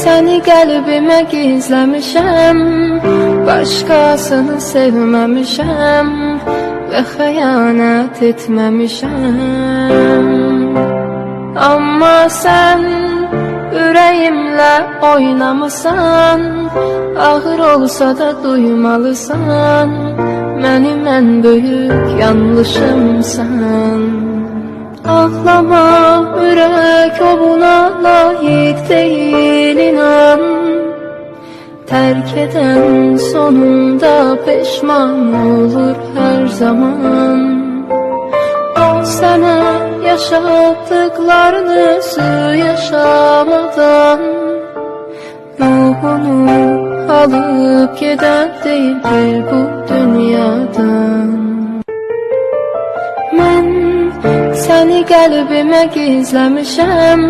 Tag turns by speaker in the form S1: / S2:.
S1: Səni qəlbimə gizləmişəm, başqasını sevməmişəm və xəyanət etməmişəm. Amma sən ürəyimlə oynamısan, ağır olsa da duymalısan, mənim ən böyük yanlışımsan. Ağlama, ürək o buna layiq deyil, inan. Tərk edən sonunda peşman olur hər zaman. Sənə yaşatdıqlarını yaşamadan, ruhunu alıp gedən deyildir bu dünyadan. Mən səni qəlbimə gizləmişəm.